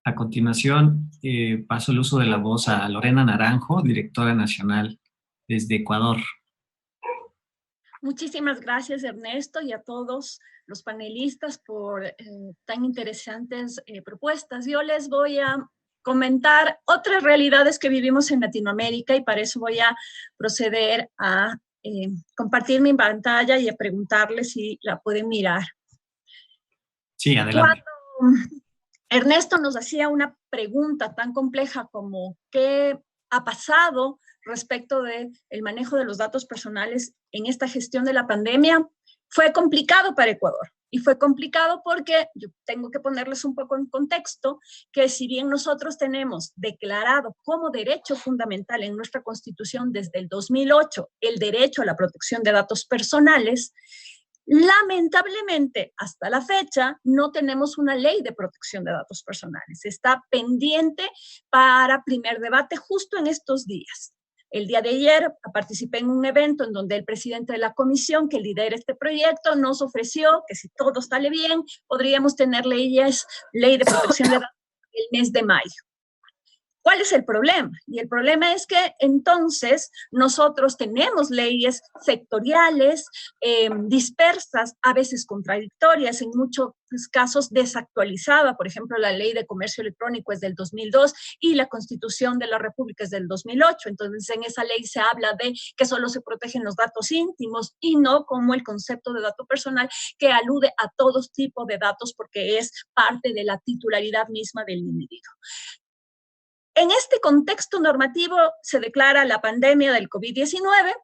A continuación, paso el uso de la voz a Lorena Naranjo, directora nacional desde Ecuador. Muchísimas gracias, Ernesto, y a todos los panelistas por tan interesantes propuestas. Yo les voy a comentar otras realidades que vivimos en Latinoamérica y para eso voy a proceder a compartir mi pantalla y a preguntarles si la pueden mirar. Sí, adelante. Cuando Ernesto nos hacía una pregunta tan compleja como ¿qué ha pasado respecto del manejo de los datos personales en esta gestión de la pandemia? Fue complicado para Ecuador. Y fue complicado porque yo tengo que ponerles un poco en contexto que si bien nosotros tenemos declarado como derecho fundamental en nuestra Constitución desde el 2008 el derecho a la protección de datos personales, lamentablemente, hasta la fecha, no tenemos una ley de protección de datos personales. Está pendiente para primer debate justo en estos días. El día de ayer participé en un evento en donde el presidente de la comisión que lidera este proyecto nos ofreció que si todo sale bien, podríamos tener ley de protección de datos el mes de mayo. ¿Cuál es el problema? Y el problema es que entonces nosotros tenemos leyes sectoriales, dispersas, a veces contradictorias, en muchos casos desactualizada. Por ejemplo, la Ley de Comercio Electrónico es del 2002 y la Constitución de la República es del 2008. Entonces, en esa ley se habla de que solo se protegen los datos íntimos y no como el concepto de dato personal que alude a todo tipo de datos porque es parte de la titularidad misma del individuo. En este contexto normativo se declara la pandemia del COVID-19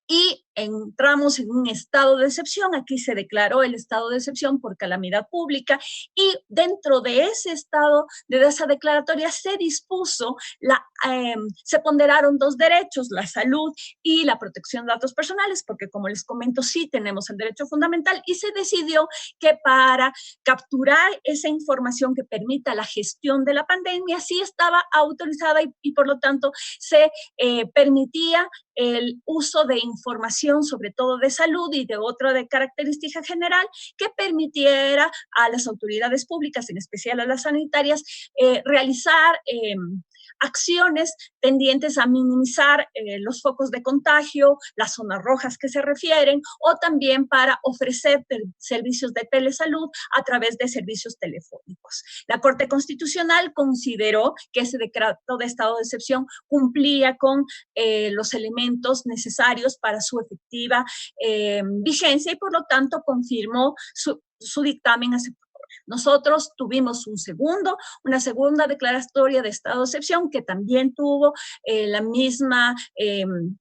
y entramos en un estado de excepción. Aquí se declaró el estado de excepción por calamidad pública y dentro de ese estado, de esa declaratoria, se dispuso, se ponderaron dos derechos, la salud y la protección de datos personales, porque como les comento, sí tenemos el derecho fundamental y se decidió que para capturar esa información que permita la gestión de la pandemia, sí estaba autorizada y por lo tanto se permitía el uso de información, sobre todo de salud y de otra de característica general, que permitiera a las autoridades públicas, en especial a las sanitarias, realizar acciones tendientes a minimizar los focos de contagio, las zonas rojas que se refieren, o también para ofrecer servicios de telesalud a través de servicios telefónicos. La Corte Constitucional consideró que ese decreto de estado de excepción cumplía con los elementos necesarios para su efectiva vigencia y por lo tanto confirmó su dictamen aceptable. Nosotros tuvimos una segunda declaratoria de estado de excepción que también tuvo la misma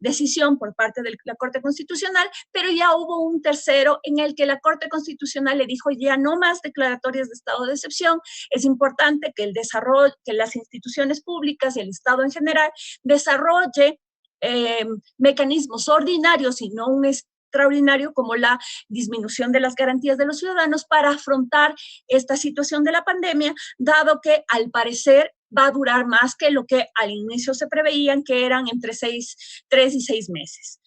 decisión por parte de la Corte Constitucional, pero ya hubo un tercero en el que la Corte Constitucional le dijo ya no más declaratorias de estado de excepción, es importante que que las instituciones públicas y el Estado en general desarrolle mecanismos ordinarios y no un extraordinario como la disminución de las garantías de los ciudadanos para afrontar esta situación de la pandemia, dado que al parecer va a durar más que lo que al inicio se preveían, que eran entre 3 y 6 meses.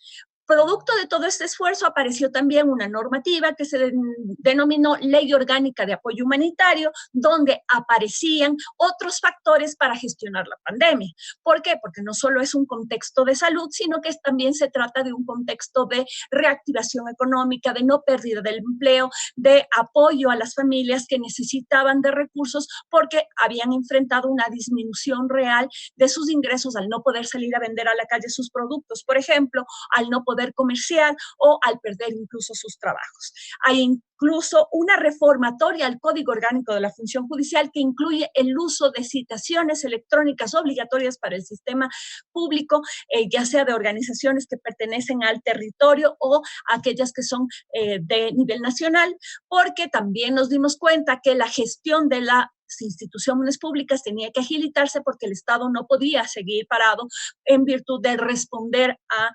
Producto de todo este esfuerzo apareció también una normativa que se denominó Ley Orgánica de Apoyo Humanitario, donde aparecían otros factores para gestionar la pandemia. ¿Por qué? Porque no solo es un contexto de salud, sino que también se trata de un contexto de reactivación económica, de no pérdida del empleo, de apoyo a las familias que necesitaban de recursos porque habían enfrentado una disminución real de sus ingresos al no poder salir a vender a la calle sus productos, por ejemplo, al no poder comercial o al perder incluso sus trabajos. Hay incluso una reformatoria al Código Orgánico de la Función Judicial que incluye el uso de citaciones electrónicas obligatorias para el sistema público, ya sea de organizaciones que pertenecen al territorio o aquellas que son de nivel nacional, porque también nos dimos cuenta que la gestión de las instituciones públicas tenía que agilitarse porque el Estado no podía seguir parado en virtud de responder a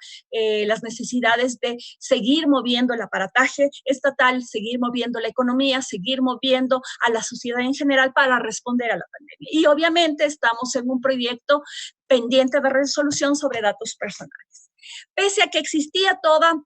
las necesidades de seguir moviendo el aparataje estatal, seguir moviendo la economía, seguir moviendo a la sociedad en general para responder a la pandemia. Y obviamente estamos en un proyecto pendiente de resolución sobre datos personales. Pese a que existía toda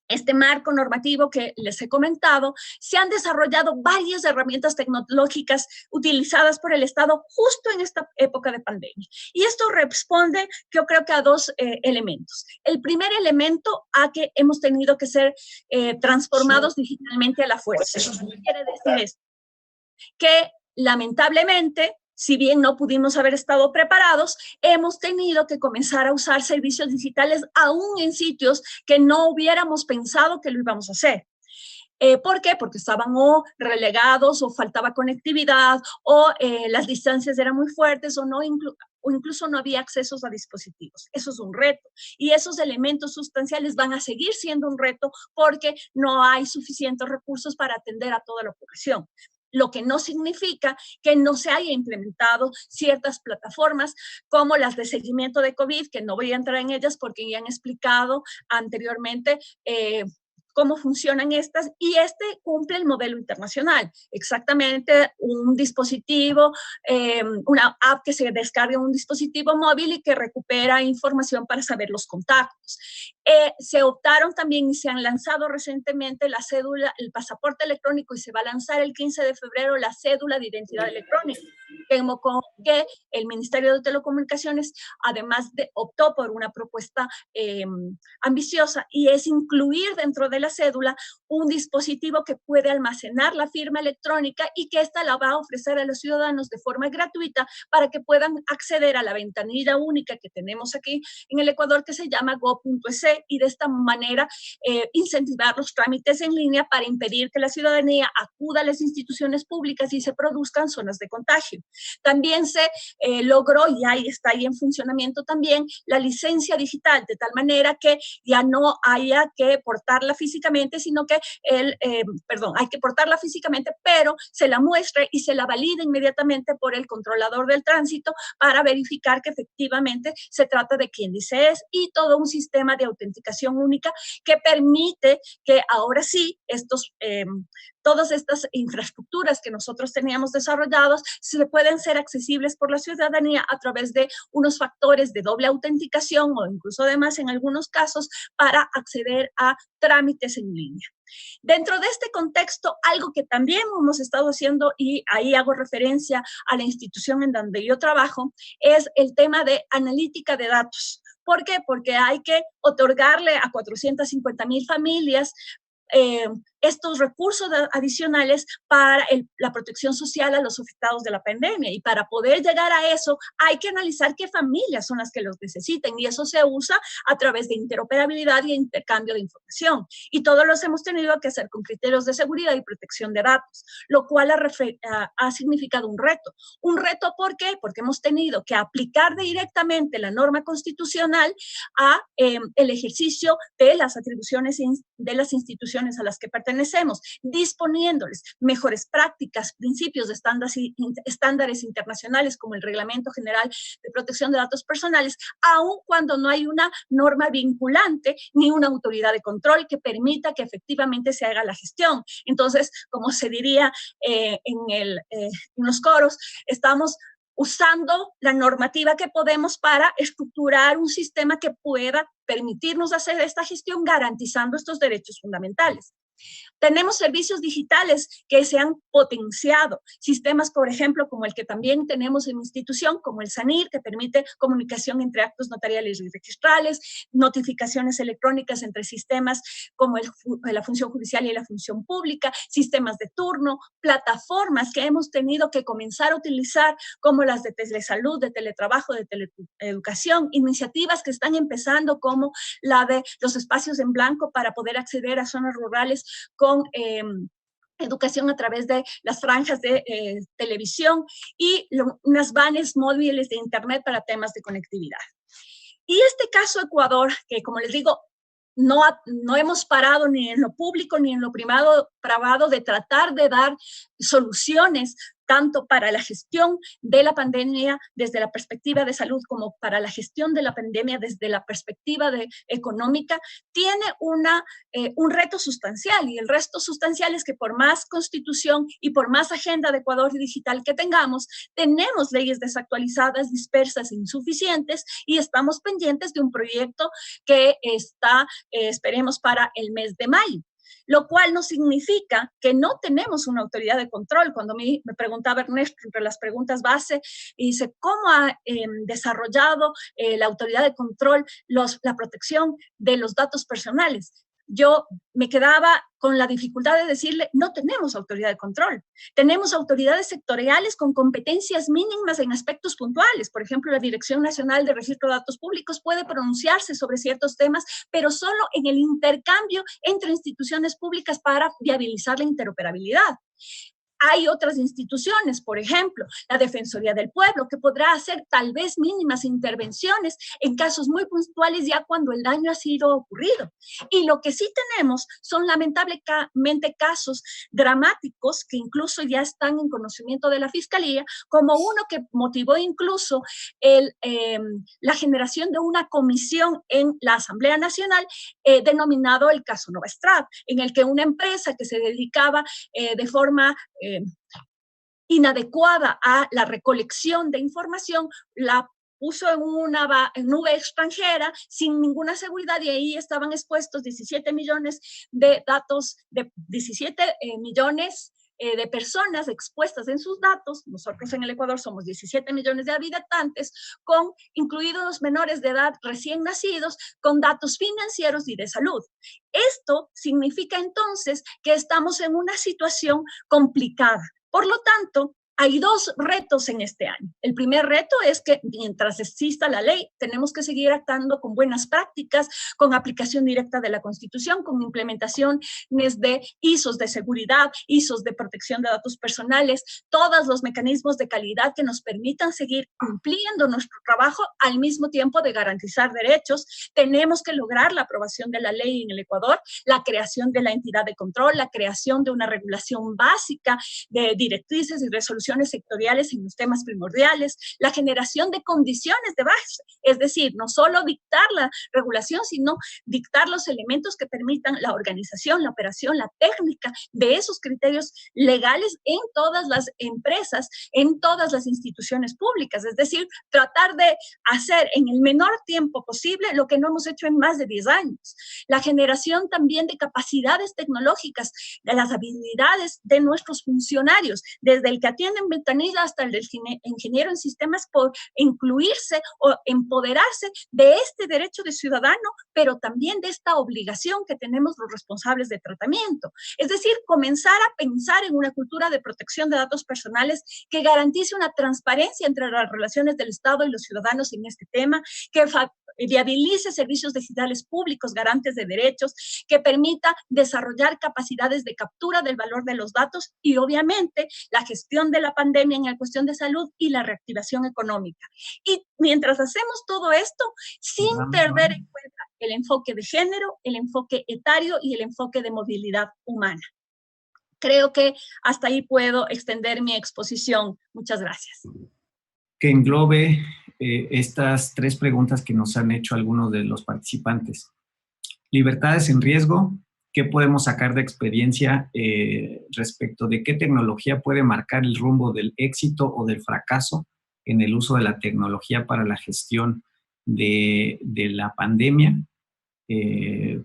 este marco normativo que les he comentado, se han desarrollado varias herramientas tecnológicas utilizadas por el Estado justo en esta época de pandemia. Y esto responde, yo creo que a dos elementos. El primer elemento, a que hemos tenido que ser transformados digitalmente a la fuerza. ¿Qué quiere decir esto? Que lamentablemente, si bien no pudimos haber estado preparados, hemos tenido que comenzar a usar servicios digitales aún en sitios que no hubiéramos pensado que lo íbamos a hacer. ¿Por qué? Porque estaban o relegados o faltaba conectividad o las distancias eran muy fuertes o incluso no había accesos a dispositivos. Eso es un reto. Y esos elementos sustanciales van a seguir siendo un reto porque no hay suficientes recursos para atender a toda la población. Lo que no significa que no se haya implementado ciertas plataformas como las de seguimiento de COVID, que no voy a entrar en ellas porque ya han explicado anteriormente cómo funcionan estas, y este cumple el modelo internacional. Exactamente un dispositivo, una app que se descarga en un dispositivo móvil y que recupera información para saber los contactos. Se optaron también y se han lanzado recientemente la cédula, el pasaporte electrónico, y se va a lanzar el 15 de febrero la cédula de identidad electrónica, que el Ministerio de Telecomunicaciones además optó por una propuesta ambiciosa, y es incluir dentro de la cédula un dispositivo que puede almacenar la firma electrónica y que ésta la va a ofrecer a los ciudadanos de forma gratuita para que puedan acceder a la ventanilla única que tenemos aquí en el Ecuador, que se llama go.es, y de esta manera incentivar los trámites en línea para impedir que la ciudadanía acuda a las instituciones públicas y se produzcan zonas de contagio. También se logró, y ahí está ahí en funcionamiento también, la licencia digital, de tal manera que ya no haya que portarla físicamente, sino que hay que portarla físicamente, pero se la muestre y se la valida inmediatamente por el controlador del tránsito para verificar que efectivamente se trata de quien dice es, y todo un sistema de autenticación única que permite que ahora sí todas estas infraestructuras que nosotros teníamos desarrollados se pueden ser accesibles por la ciudadanía a través de unos factores de doble autenticación o incluso además en algunos casos para acceder a trámites en línea. Dentro de este contexto, algo que también hemos estado haciendo, y ahí hago referencia a la institución en donde yo trabajo, es el tema de analítica de datos. ¿Por qué? Porque hay que otorgarle a 450,000 familias estos recursos adicionales para la protección social a los afectados de la pandemia. Y para poder llegar a eso, hay que analizar qué familias son las que los necesiten. Y eso se usa a través de interoperabilidad y intercambio de información. Y todos los hemos tenido que hacer con criterios de seguridad y protección de datos, lo cual ha significado un reto. Un reto, ¿por qué? Porque hemos tenido que aplicar directamente la norma constitucional a el ejercicio de las atribuciones de las instituciones a las que pertenecemos, disponiéndoles mejores prácticas, principios de estándares internacionales como el Reglamento General de Protección de Datos Personales, aun cuando no hay una norma vinculante ni una autoridad de control que permita que efectivamente se haga la gestión. Entonces, como se diría en los coros, estamos usando la normativa que podemos para estructurar un sistema que pueda permitirnos hacer esta gestión garantizando estos derechos fundamentales. Tenemos servicios digitales que se han potenciado, sistemas, por ejemplo, como el que también tenemos en mi institución, como el SANIR, que permite comunicación entre actos notariales y registrales, notificaciones electrónicas entre sistemas como la función judicial y la función pública, sistemas de turno, plataformas que hemos tenido que comenzar a utilizar como las de telesalud, de teletrabajo, de teleeducación, iniciativas que están empezando como la de los espacios en blanco para poder acceder a zonas rurales con educación a través de las franjas de televisión y unas vanes móviles de internet para temas de conectividad. Y este caso Ecuador, que como les digo, no hemos parado ni en lo público ni en lo privado de tratar de dar soluciones tanto para la gestión de la pandemia desde la perspectiva de salud como para la gestión de la pandemia desde la perspectiva económica, tiene un reto sustancial, y el reto sustancial es que por más constitución y por más agenda de Ecuador digital que tengamos, tenemos leyes desactualizadas, dispersas e insuficientes, y estamos pendientes de un proyecto que está, esperemos, para el mes de mayo. Lo cual no significa que no tenemos una autoridad de control. Cuando me preguntaba Ernesto, entre las preguntas base, y dice, ¿cómo ha desarrollado la autoridad de control la protección de los datos personales? Yo me quedaba con la dificultad de decirle, no tenemos autoridad de control. Tenemos autoridades sectoriales con competencias mínimas en aspectos puntuales. Por ejemplo, la Dirección Nacional de Registro de Datos Públicos puede pronunciarse sobre ciertos temas, pero solo en el intercambio entre instituciones públicas para viabilizar la interoperabilidad. Hay otras instituciones, por ejemplo, la Defensoría del Pueblo, que podrá hacer tal vez mínimas intervenciones en casos muy puntuales ya cuando el daño ha sido ocurrido. Y lo que sí tenemos son lamentablemente casos dramáticos que incluso ya están en conocimiento de la Fiscalía, como uno que motivó incluso la generación de una comisión en la Asamblea Nacional denominado el caso Novastrad, en el que una empresa que se dedicaba de forma inadecuada a la recolección de información, la puso en una nube extranjera sin ninguna seguridad, y ahí estaban expuestos 17 millones de datos, de 17 millones de personas expuestas en sus datos. Nosotros en el Ecuador somos 17 millones de habitantes, incluidos los menores de edad recién nacidos, con datos financieros y de salud. Esto significa entonces que estamos en una situación complicada. Por lo tanto, hay dos retos en este año. El primer reto es que mientras exista la ley, tenemos que seguir actuando con buenas prácticas, con aplicación directa de la Constitución, con implementaciones de ISOs de seguridad, ISOs de protección de datos personales, todos los mecanismos de calidad que nos permitan seguir cumpliendo nuestro trabajo al mismo tiempo de garantizar derechos. Tenemos que lograr la aprobación de la ley en el Ecuador, la creación de la entidad de control, la creación de una regulación básica de directrices y resoluciones sectoriales en los temas primordiales, la generación de condiciones de base, es decir, no solo dictar la regulación, sino dictar los elementos que permitan la organización, la operación, la técnica de esos criterios legales en todas las empresas, en todas las instituciones públicas, es decir, tratar de hacer en el menor tiempo posible lo que no hemos hecho en más de 10 años. La generación también de capacidades tecnológicas, de las habilidades de nuestros funcionarios, desde el que atiende en ventanilla hasta el del ingeniero en sistemas, por incluirse o empoderarse de este derecho de ciudadano, pero también de esta obligación que tenemos los responsables de tratamiento. Es decir, comenzar a pensar en una cultura de protección de datos personales que garantice una transparencia entre las relaciones del Estado y los ciudadanos en este tema, que viabilice servicios digitales públicos garantes de derechos, que permita desarrollar capacidades de captura del valor de los datos y obviamente la gestión de la pandemia en la cuestión de salud y la reactivación económica. Y mientras hacemos todo esto, sin perder en cuenta el enfoque de género, el enfoque etario y el enfoque de movilidad humana. Creo que hasta ahí puedo extender mi exposición. Muchas gracias. Que englobe estas tres preguntas que nos han hecho algunos de los participantes. Libertades en riesgo, ¿qué podemos sacar de experiencia respecto de qué tecnología puede marcar el rumbo del éxito o del fracaso en el uso de la tecnología para la gestión de la pandemia?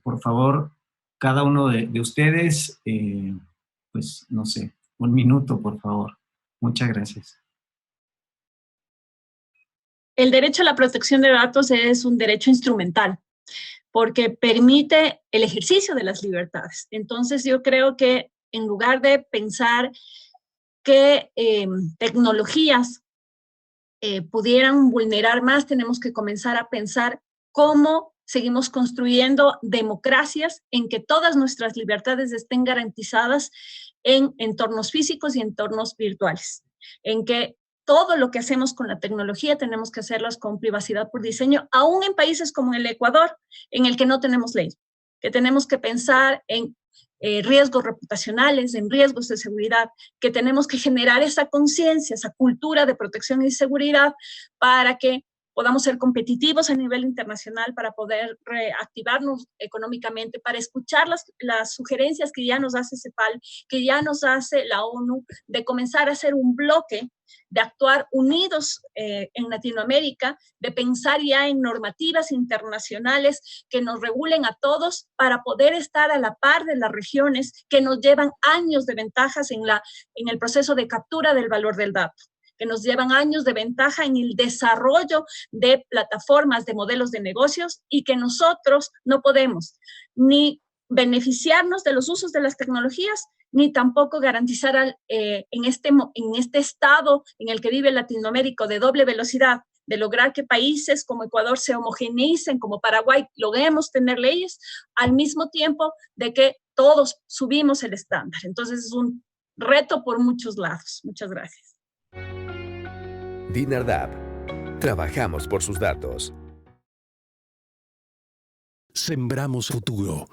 Por favor, cada uno de ustedes, pues no sé, un minuto, por favor. Muchas gracias. El derecho a la protección de datos es un derecho instrumental, porque permite el ejercicio de las libertades. Entonces, yo creo que en lugar de pensar que tecnologías pudieran vulnerar más, tenemos que comenzar a pensar cómo seguimos construyendo democracias en que todas nuestras libertades estén garantizadas en entornos físicos y entornos virtuales, en que todo lo que hacemos con la tecnología tenemos que hacerlas con privacidad por diseño, aún en países como el Ecuador, en el que no tenemos ley, que tenemos que pensar en riesgos reputacionales, en riesgos de seguridad, que tenemos que generar esa conciencia, esa cultura de protección y seguridad para que podamos ser competitivos a nivel internacional, para poder reactivarnos económicamente, para escuchar las sugerencias que ya nos hace CEPAL, que ya nos hace la ONU, de comenzar a hacer un bloque, de actuar unidos en Latinoamérica, de pensar ya en normativas internacionales que nos regulen a todos para poder estar a la par de las regiones que nos llevan años de ventajas en el proceso de captura del valor del dato, que nos llevan años de ventaja en el desarrollo de plataformas, de modelos de negocios, y que nosotros no podemos ni beneficiarnos de los usos de las tecnologías, ni tampoco garantizar en este estado en el que vive Latinoamérica de doble velocidad, de lograr que países como Ecuador se homogeneicen, como Paraguay, logremos tener leyes, al mismo tiempo de que todos subimos el estándar. Entonces es un reto por muchos lados. Muchas gracias. DINARDAP. Trabajamos por sus datos. Sembramos futuro.